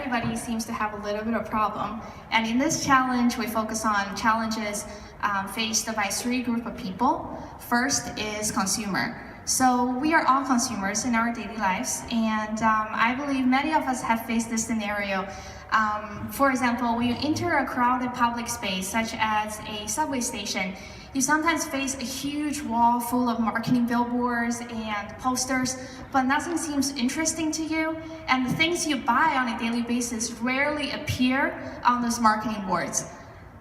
everybody seems to have a little bit of problem. And in this challenge, we focus on challenges faced by three groups of people. First is consumer. So we are all consumers in our daily lives, and I believe many of us have faced this scenario. For example, when you enter a crowded public space, such as a subway station, you sometimes face a huge wall full of marketing billboards and posters, but nothing seems interesting to you, and the things you buy on a daily basis rarely appear on those marketing boards.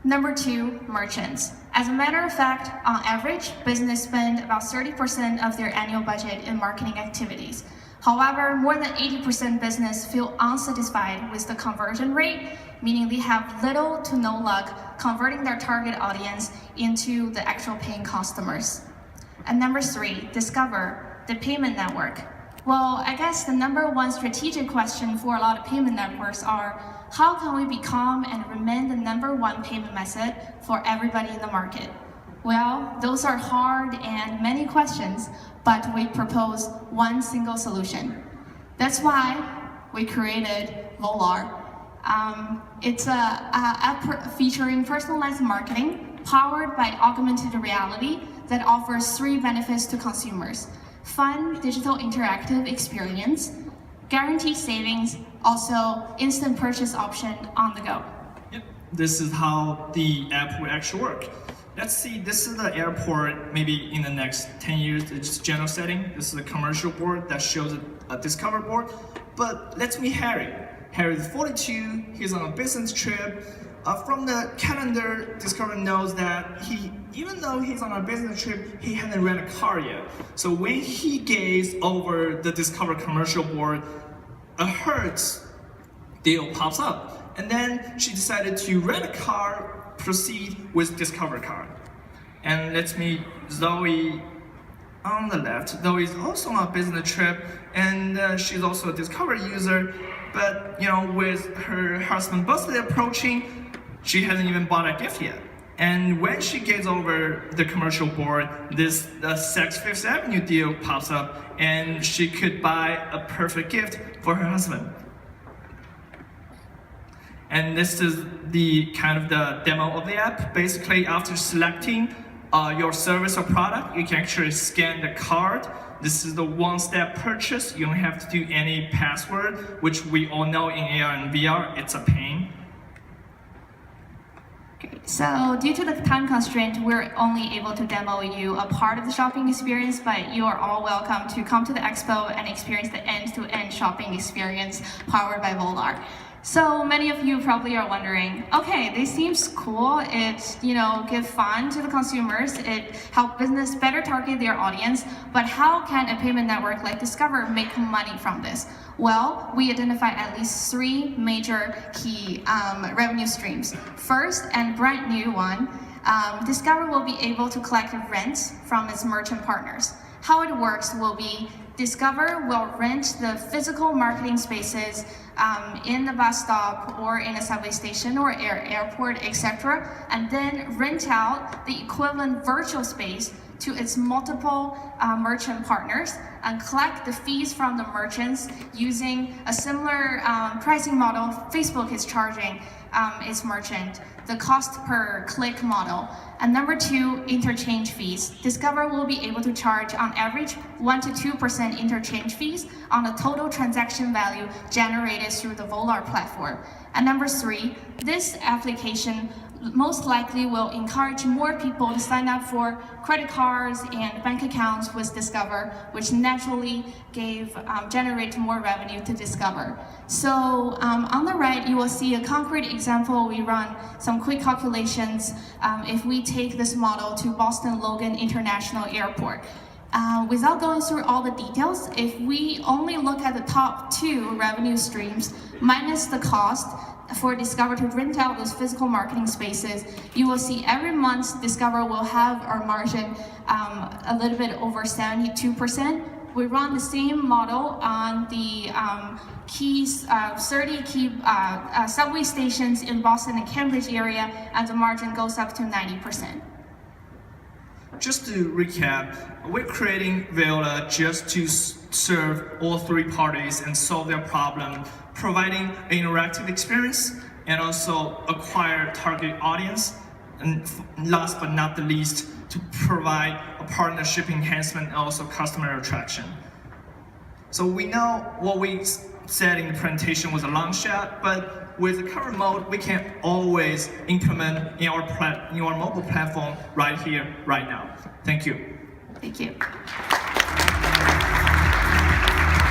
Number two, merchants. As a matter of fact, on average, business spend about 30% of their annual budget in marketing activities. However, more than 80% business feel unsatisfied with the conversion rate, meaning they have little to no luck converting their target audience into the actual paying customers. And number three, discover the payment network. Well, I guess the number one strategic question for a lot of payment networks are, how can we become and remain the number one payment method for everybody in the market? Well, those are hard and many questions, but we propose one single solution. That's why we created Volar. It's an app featuring personalized marketing powered by augmented reality that offers three benefits to consumers: fun, digital interactive experience, guaranteed savings, also instant purchase option on the go. Yep, this is how the app will actually work. Let's see, this is the airport, maybe in the next 10 years, it's general setting. This is a commercial board that shows a discover board. But let's meet Harry. Harry is 42, he's on a business trip. From the calendar, Discover knows that even though he's on a business trip, he hasn't rented a car yet. So when he gazed over the Discover commercial board, a Hertz deal pops up. And then she decided to rent a car, proceed with Discover card. And let's meet Zoe on the left. Zoe is also on a business trip, and she's also a Discover user. But with her husband's birthday approaching, she hasn't even bought a gift yet. And when she gets over the commercial board, this Saks Fifth Avenue deal pops up, and she could buy a perfect gift for her husband. And this is the kind of the demo of the app. Basically, after selecting your service or product, you can actually scan the card. This is the one-step purchase. You don't have to do any password, which we all know in AR and VR, it's a pain. Great. So due to the time constraint, we're only able to demo you a part of the shopping experience, but you are all welcome to come to the expo and experience the end-to-end shopping experience powered by Volar. So many of you probably are wondering, okay, this seems cool. It give fun to the consumers. It help business better target their audience. But how can a payment network like Discover make money from this? Well, we identify at least three major key revenue streams. First, and brand new one, Discover will be able to collect rents from its merchant partners. How it works will be Discover will rent the physical marketing spaces in the bus stop or in a subway station or airport, etc., and then rent out the equivalent virtual space to its multiple merchant partners and collect the fees from the merchants using a similar pricing model Facebook is charging its merchant, the cost per click model. And number two, interchange fees. Discover will be able to charge on average 1 to 2% interchange fees on the total transaction value generated through the Volar platform. And number three, this application most likely will encourage more people to sign up for credit cards and bank accounts with Discover, which naturally generate more revenue to Discover. So on the right, you will see a concrete example. We run some quick calculations if we take this model to Boston Logan International Airport. Without going through all the details, if we only look at the top two revenue streams minus the cost for Discover to rent out those physical marketing spaces, you will see every month Discover will have our margin a little bit over 72%. We run the same model on the 30 key subway stations in Boston and Cambridge area, and the margin goes up to 90%. Just to recap, we're creating Viola just to serve all three parties and solve their problem, providing an interactive experience and also acquire target audience. And last but not the least, to provide a partnership enhancement and also customer attraction. So we know what we said in the presentation was a long shot, but with the current mode, we can always implement in our mobile platform right here, right now. Thank you. Thank you.